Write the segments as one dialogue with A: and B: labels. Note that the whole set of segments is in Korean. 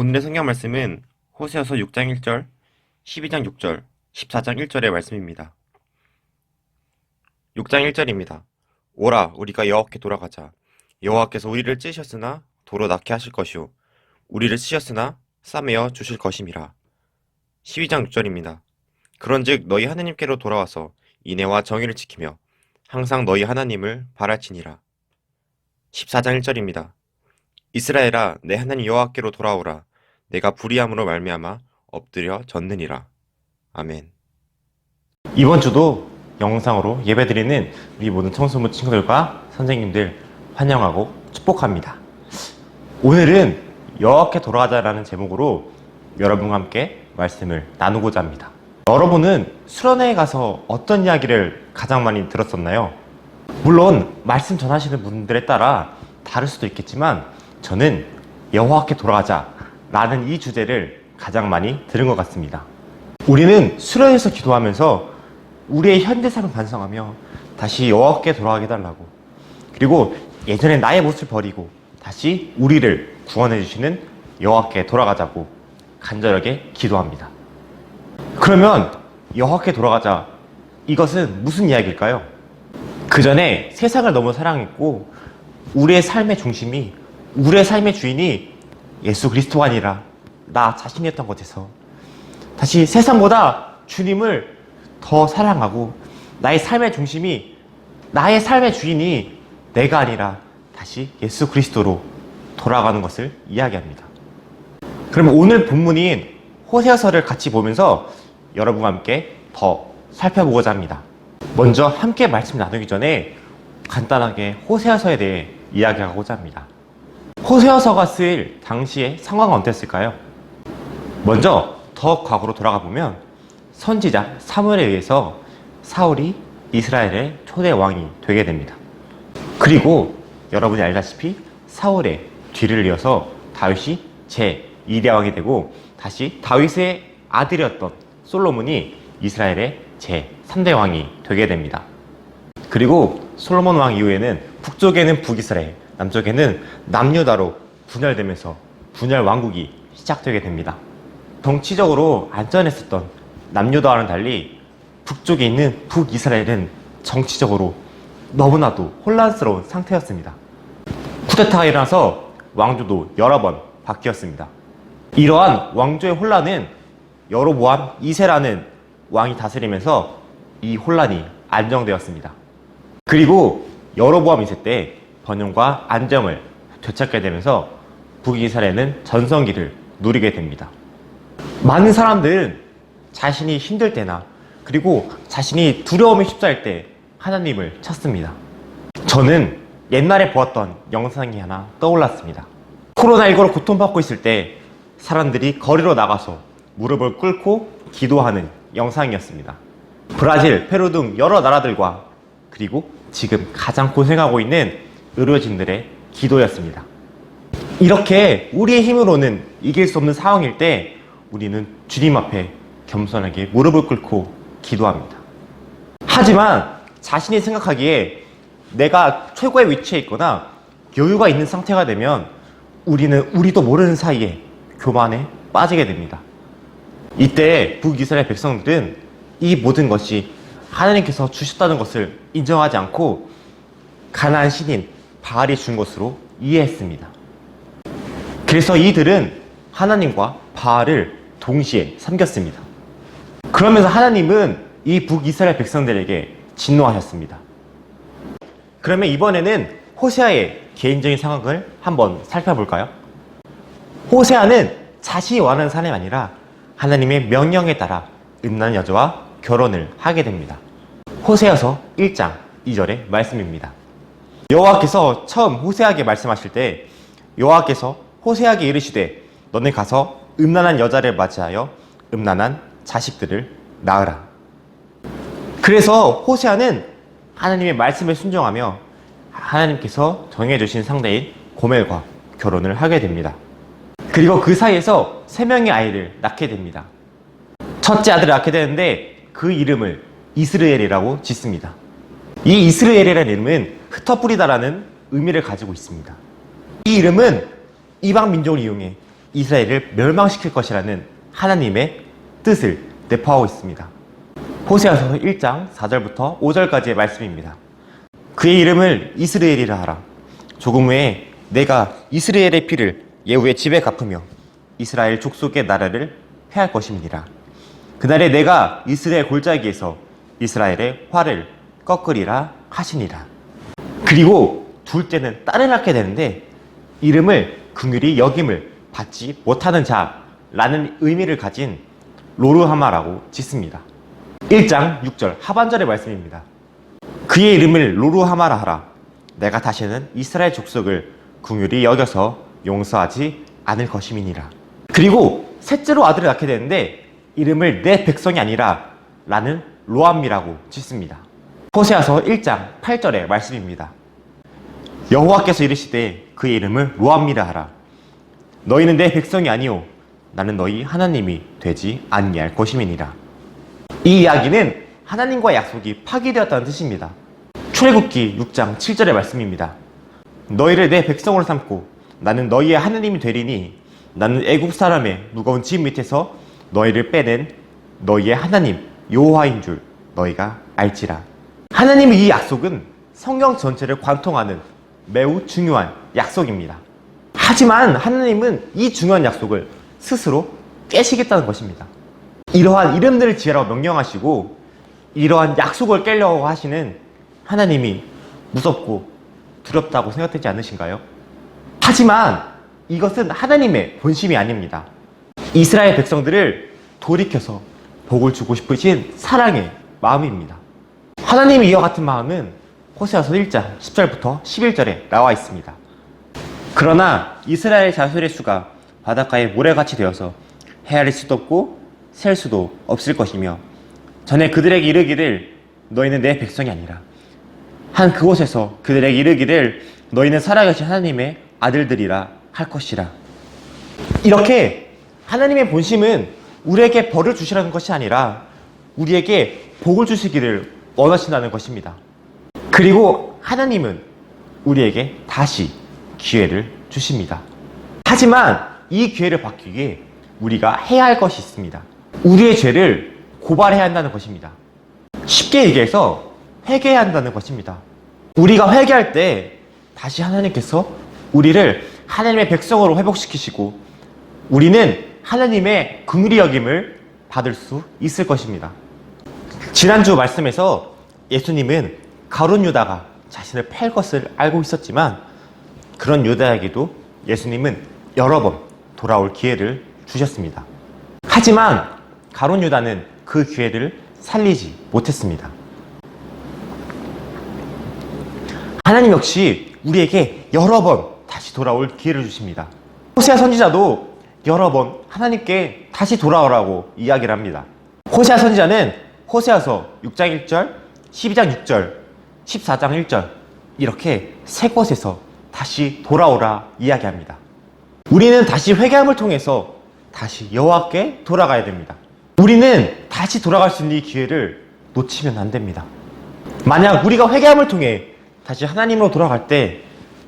A: 오늘의 성경 말씀은 호세아서 6장 1절, 12장 6절, 14장 1절의 말씀입니다. 6장 1절입니다. 오라, 우리가 여호와께 돌아가자. 여호와께서 우리를 찌셨으나 도로 낳게 하실 것이요 우리를 찌셨으나 싸매어 주실 것임이라. 12장 6절입니다. 그런즉 너희 하나님께로 돌아와서 인애와 정의를 지키며 항상 너희 하나님을 바랄지니라. 14장 1절입니다. 이스라엘아, 내 하나님 여호와께로 돌아오라. 내가 불의함으로 말미암아 엎드려 졌느니라. 아멘.
B: 이번 주도 영상으로 예배드리는 우리 모든 청소부 친구들과 선생님들 환영하고 축복합니다. 오늘은 여호와께 돌아가자라는 제목으로 여러분과 함께 말씀을 나누고자 합니다. 여러분은 수련회에 가서 어떤 이야기를 가장 많이 들었었나요? 물론 말씀 전하시는 분들에 따라 다를 수도 있겠지만 저는 여호와께 돌아가자 라는 이 주제를 가장 많이 들은 것 같습니다. 우리는 수련회에서 기도하면서 우리의 현대사를 반성하며 다시 여호와께 돌아가게 해달라고, 그리고 예전에 나의 모습을 버리고 다시 우리를 구원해 주시는 여호와께 돌아가자고 간절하게 기도합니다. 그러면 여호와께 돌아가자, 이것은 무슨 이야기일까요? 그 전에 세상을 너무 사랑했고 우리의 삶의 중심이, 우리의 삶의 주인이 예수 그리스도가 아니라 나 자신이었던 것에서 다시 세상보다 주님을 더 사랑하고 나의 삶의 중심이, 나의 삶의 주인이 내가 아니라 다시 예수 그리스도로 돌아가는 것을 이야기합니다. 그러면 오늘 본문인 호세아서를 같이 보면서 여러분과 함께 더 살펴보고자 합니다. 먼저 함께 말씀 나누기 전에 간단하게 호세아서에 대해 이야기하고자 합니다. 호세아서가 쓰일 당시의 상황은 어땠을까요? 먼저 더 과거로 돌아가 보면 선지자 사무엘에 의해서 사울이 이스라엘의 초대 왕이 되게 됩니다. 그리고 여러분이 알다시피 사울의 뒤를 이어서 다윗이 제2대 왕이 되고 다시 다윗의 아들이었던 솔로몬이 이스라엘의 제3대 왕이 되게 됩니다. 그리고 솔로몬 왕 이후에는 북쪽에는 북이스라엘, 남쪽에는 남유다로 분열되면서 분열 왕국이 시작되게 됩니다. 정치적으로 안전했었던 남유다와는 달리 북쪽에 있는 북이스라엘은 정치적으로 너무나도 혼란스러운 상태였습니다. 쿠데타가 일어나서 왕조도 여러 번 바뀌었습니다. 이러한 왕조의 혼란은 여로보암 2세라는 왕이 다스리면서 이 혼란이 안정되었습니다. 그리고 여로보암 2세 때 번영과 안정을 되찾게 되면서 북이스라엘은 전성기를 누리게 됩니다. 많은 사람들은 자신이 힘들 때나 그리고 자신이 두려움에 휩싸일 때 하나님을 찾습니다. 저는 옛날에 보았던 영상이 하나 떠올랐습니다. 코로나19로 고통받고 있을 때 사람들이 거리로 나가서 무릎을 꿇고 기도하는 영상이었습니다. 브라질, 페루 등 여러 나라들과 그리고 지금 가장 고생하고 있는 의료진들의 기도였습니다. 이렇게 우리의 힘으로는 이길 수 없는 상황일 때 우리는 주님 앞에 겸손하게 무릎을 꿇고 기도합니다. 하지만 자신이 생각하기에 내가 최고의 위치에 있거나 여유가 있는 상태가 되면 우리도 모르는 사이에 교만에 빠지게 됩니다. 이때 북이스라엘 백성들은 이 모든 것이 하나님께서 주셨다는 것을 인정하지 않고 가나안 신인 바알이 준 것으로 이해했습니다. 그래서 이들은 하나님과 바알을 동시에 섬겼습니다. 그러면서 하나님은 이 북이스라엘 백성들에게 진노하셨습니다. 그러면 이번에는 호세아의 개인적인 상황을 한번 살펴볼까요? 호세아는 자신이 원하는 사람이 아니라 하나님의 명령에 따라 음란 여자와 결혼을 하게 됩니다. 호세아서 1장 2절의 말씀입니다. 여호와께서 처음 호세아에게 말씀하실 때 여호와께서 호세아에게 이르시되 너는 가서 음란한 여자를 맞이하여 음란한 자식들을 낳으라. 그래서 호세아는 하나님의 말씀에 순종하며 하나님께서 정해주신 상대인 고멜과 결혼을 하게 됩니다. 그리고 그 사이에서 3명의 아이를 낳게 됩니다. 첫째 아들을 낳게 되는데 그 이름을 이스르엘이라고 짓습니다. 이 이스르엘이라는 이름은 흩어뿌리다라는 의미를 가지고 있습니다. 이 이름은 이방 민족을 이용해 이스라엘을 멸망시킬 것이라는 하나님의 뜻을 내포하고 있습니다. 호세아서 1장 4절부터 5절까지의 말씀입니다. 그의 이름을 이스라엘이라 하라. 조금 후에 내가 이스라엘의 피를 예후의 집에 갚으며 이스라엘 족속의 나라를 패할 것임이니라. 그날에 내가 이스라엘 골짜기에서 이스라엘의 활을 꺾으리라 하시니라. 그리고 둘째는 딸을 낳게 되는데 이름을 긍휼히 여김을 받지 못하는 자라는 의미를 가진 로르하마라고 짓습니다. 1장 6절 하반절의 말씀입니다. 그의 이름을 로르하마라 하라. 내가 다시는 이스라엘 족속을 긍휼히 여겨서 용서하지 않을 것임이니라. 그리고 셋째로 아들을 낳게 되는데 이름을 내 백성이 아니라 라는 로암미라고 짓습니다. 호세아서 1장 8절의 말씀입니다. 여호와께서 이르시되 그의 이름을 로암미라 하라. 너희는 내 백성이 아니요 나는 너희 하나님이 되지 아니할 것임이니라. 이 이야기는 하나님과의 약속이 파기되었다는 뜻입니다. 출애굽기 6장 7절의 말씀입니다. 너희를 내 백성으로 삼고 나는 너희의 하나님이 되리니 나는 애국 사람의 무거운 짐 밑에서 너희를 빼낸 너희의 하나님 여호와인 줄 너희가 알지라. 하나님의 이 약속은 성경 전체를 관통하는 매우 중요한 약속입니다. 하지만 하나님은 이 중요한 약속을 스스로 깨시겠다는 것입니다. 이러한 이름들을 지으라고 명령하시고 이러한 약속을 깨려고 하시는 하나님이 무섭고 두렵다고 생각되지 않으신가요? 하지만 이것은 하나님의 본심이 아닙니다. 이스라엘 백성들을 돌이켜서 복을 주고 싶으신 사랑의 마음입니다. 하나님의 이와 같은 마음은 호세아서 1장 10절부터 11절에 나와 있습니다. 그러나 이스라엘 자손의 수가 바닷가의 모래같이 되어서 헤아릴 수도 없고 셀 수도 없을 것이며 전에 그들에게 이르기를 너희는 내 백성이 아니라 한 그곳에서 그들에게 이르기를 너희는 살아계신 하나님의 아들들이라 할 것이라. 이렇게 하나님의 본심은 우리에게 벌을 주시라는 것이 아니라 우리에게 복을 주시기를 원하신다는 것입니다. 그리고 하나님은 우리에게 다시 기회를 주십니다. 하지만 이 기회를 받기 위해 우리가 해야 할 것이 있습니다. 우리의 죄를 고발해야 한다는 것입니다. 쉽게 얘기해서 회개해야 한다는 것입니다. 우리가 회개할 때 다시 하나님께서 우리를 하나님의 백성으로 회복시키시고 우리는 하나님의 긍휼히 여김을 받을 수 있을 것입니다. 지난주 말씀에서 예수님은 가룟 유다가 자신을 팔 것을 알고 있었지만 그런 유다에게도 예수님은 여러 번 돌아올 기회를 주셨습니다. 하지만 가룟 유다는 그 기회를 살리지 못했습니다. 하나님 역시 우리에게 여러 번 다시 돌아올 기회를 주십니다. 호세아 선지자도 여러 번 하나님께 다시 돌아오라고 이야기를 합니다. 호세아 선지자는 호세아서 6장 1절, 12장 6절, 14장 1절 이렇게 세 곳에서 다시 돌아오라 이야기합니다. 우리는 다시 회개함을 통해서 다시 여호와께 돌아가야 됩니다. 우리는 다시 돌아갈 수 있는 이 기회를 놓치면 안 됩니다. 만약 우리가 회개함을 통해 다시 하나님으로 돌아갈 때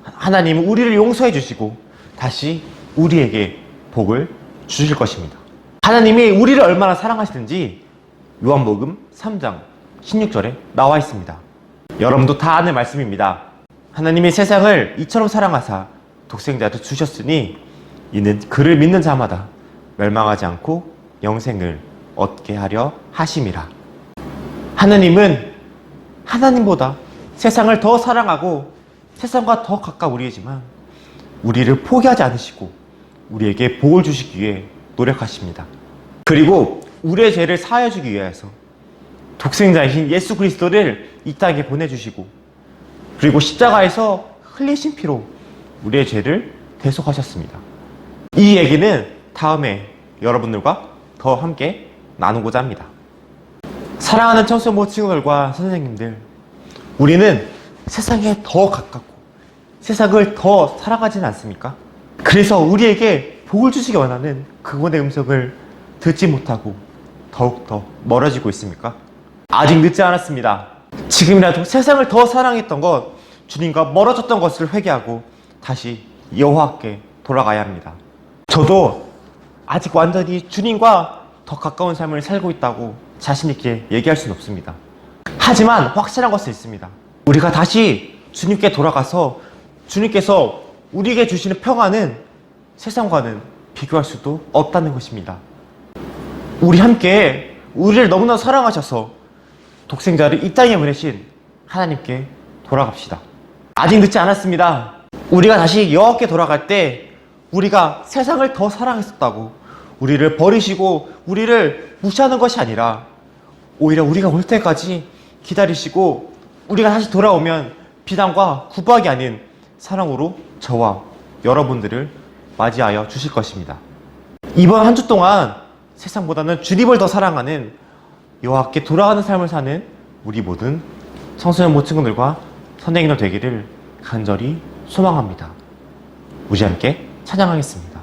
B: 하나님은 우리를 용서해 주시고 다시 우리에게 복을 주실 것입니다. 하나님이 우리를 얼마나 사랑하시는지 요한복음 3장 16절에 나와 있습니다. 여러분도 다 아는 말씀입니다. 하나님이 세상을 이처럼 사랑하사 독생자를 주셨으니 이는 그를 믿는 자마다 멸망하지 않고 영생을 얻게 하려 하심이라. 하나님은 하나님보다 세상을 더 사랑하고 세상과 더 가까운 우리이지만 우리를 포기하지 않으시고 우리에게 복을 주시기 위해 노력하십니다. 그리고 우리의 죄를 사하여 주기 위해서 독생자이신 예수 그리스도를 이 땅에 보내주시고 그리고 십자가에서 흘리신 피로 우리의 죄를 대속하셨습니다. 이 얘기는 다음에 여러분들과 더 함께 나누고자 합니다. 사랑하는 청소부 친구들과 선생님들, 우리는 세상에 더 가깝고 세상을 더 사랑하지는 않습니까? 그래서 우리에게 복을 주시기 원하는 그분의 음성을 듣지 못하고 더욱더 멀어지고 있습니까? 아직 늦지 않았습니다. 지금이라도 세상을 더 사랑했던 것, 주님과 멀어졌던 것을 회개하고 다시 여호와께 돌아가야 합니다. 저도 아직 완전히 주님과 더 가까운 삶을 살고 있다고 자신 있게 얘기할 수는 없습니다. 하지만 확실한 것은 있습니다. 우리가 다시 주님께 돌아가서 주님께서 우리에게 주시는 평안은 세상과는 비교할 수도 없다는 것입니다. 우리 함께 우리를 너무나 사랑하셔서 독생자를 이 땅에 보내신 하나님께 돌아갑시다. 아직 늦지 않았습니다. 우리가 다시 여호와께 돌아갈 때 우리가 세상을 더 사랑했었다고 우리를 버리시고 우리를 무시하는 것이 아니라 오히려 우리가 올 때까지 기다리시고 우리가 다시 돌아오면 비난과 구박이 아닌 사랑으로 저와 여러분들을 맞이하여 주실 것입니다. 이번 한 주 동안 세상보다는 주님을 더 사랑하는 여호와께 돌아가는 삶을 사는 우리 모든 청소년 모친구들과 선생님들 되기를 간절히 소망합니다. 우리 함께 찬양하겠습니다.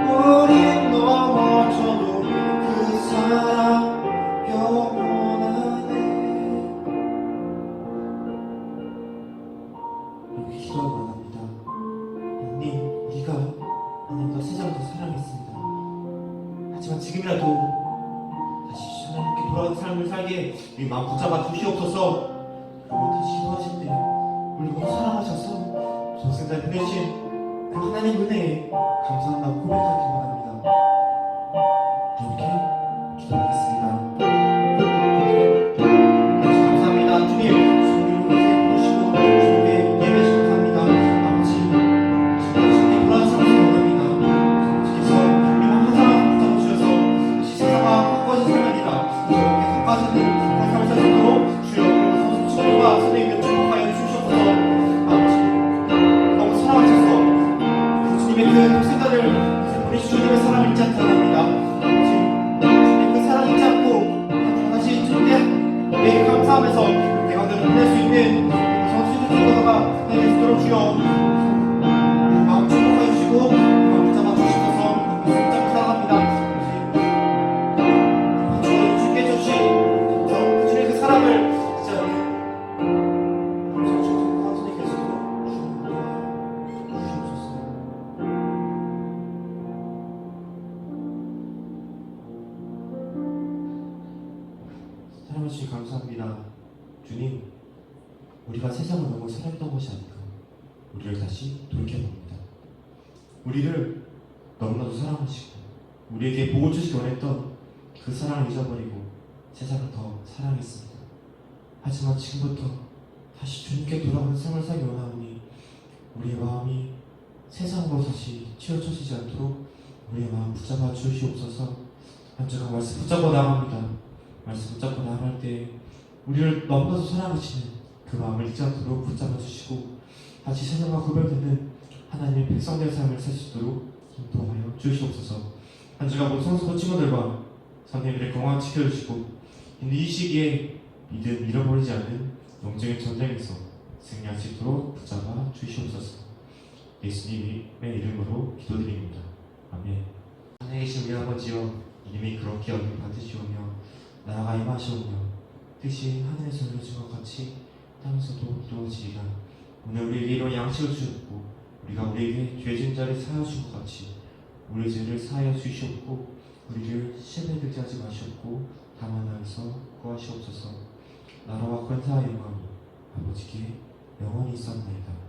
C: 우린 넘어져도 기도하고 나갑니다. 하나님, 우리가 하나님과 세상을 더 사랑했습니다. 하지만 지금이라도 다시 하나님께 돌아가는 삶을 살게 우리 마음 붙잡아 주시옵소서. 그리고 다시 기도하실 때 우리 모두 사랑하셔서 전생자를 보내신 그 하나님 은혜에 감사한다고 고백하기 원합니다. 이렇게 기도하겠습니다. 감사합니다. 주님, 주님을 이렇게 부르시고 주님께 예배 감사합니다. 아버지, 주님께 돌아가는 삶을 원합니다. 주님께서 우리 한 사람 붙잡아주셔서 다시 세상과 가까워진 삶이 아니라 이렇게 가까워지는 삶을 살 수 있도록 주여 우리 친구와 선생님들 축복하여 주시옵소서. 아버지, 너무 사랑하셔서 주님의 그 독생자를 우리 주님의 사랑을 잊지 않게 합니다. 아버지, 주님의 그 사랑을 잊지 않고 다시 주님께 매일 감사하면서 대강들을 보낼 수 있는 정수를 주어서가 되게 되도록 주여 마음 축복해 주시고 마음 붙잡아 주시옵소서. 진짜 사랑합니다. 주여 주께 해주신 주님의 그 사랑을 진짜 선생님께서도 주시옵소서. 사랑해 주시 감사합니다. 주님, 우리가 세상을 너무 사랑했던 것이 아니고 우리를 다시 돌이켜봅니다. 우리를 너무나도 사랑하시고 우리에게 복을 주시기 원했던 그 사랑을 잊어버리고 세상을 더 사랑했습니다. 하지만 지금부터 다시 주님께 돌아오는 삶을 살기 원하오니 우리의 마음이 세상으로 다시 치우쳐지지 않도록 우리의 마음 붙잡아 주시옵소서. 한 주간 말씀 붙잡고 나갑니다. 말씀 붙잡고 나갈 때 우리를 너무나도 사랑하시는 그 마음을 잊지 않도록 붙잡아 주시고 다시 세상과 구별되는 하나님의 백성들의 삶을 살 수 있도록 인도하여 주시옵소서. 한 주간 모든 성도 친구들과 선생님들의 건강 지켜주시고 이 시기에 믿음 잃어버리지 않는 영적인 전쟁에서 승리할 수 있도록 붙잡아 주시옵소서. 예수님의 이름으로 기도드립니다. 아멘. 하늘에 계신 우리 아버지여, 이름이 그렇게 여김 받으시오며 나라가 임하시오며 뜻이 하늘에서 이루어진 것 같이 땅에서도 이루어지리라. 오늘 우리에게 이런 양식을 주셨고 우리가 우리에게 죄 지은 자를 사하여 준 것 같이 우리 죄를 사하여 주시옵고 우리를 시험에 들게 하지 마시옵고 다만 하여서 구하시옵소서. 나라와 권세와 영광이 아버지께 영원히 있사옵나이다.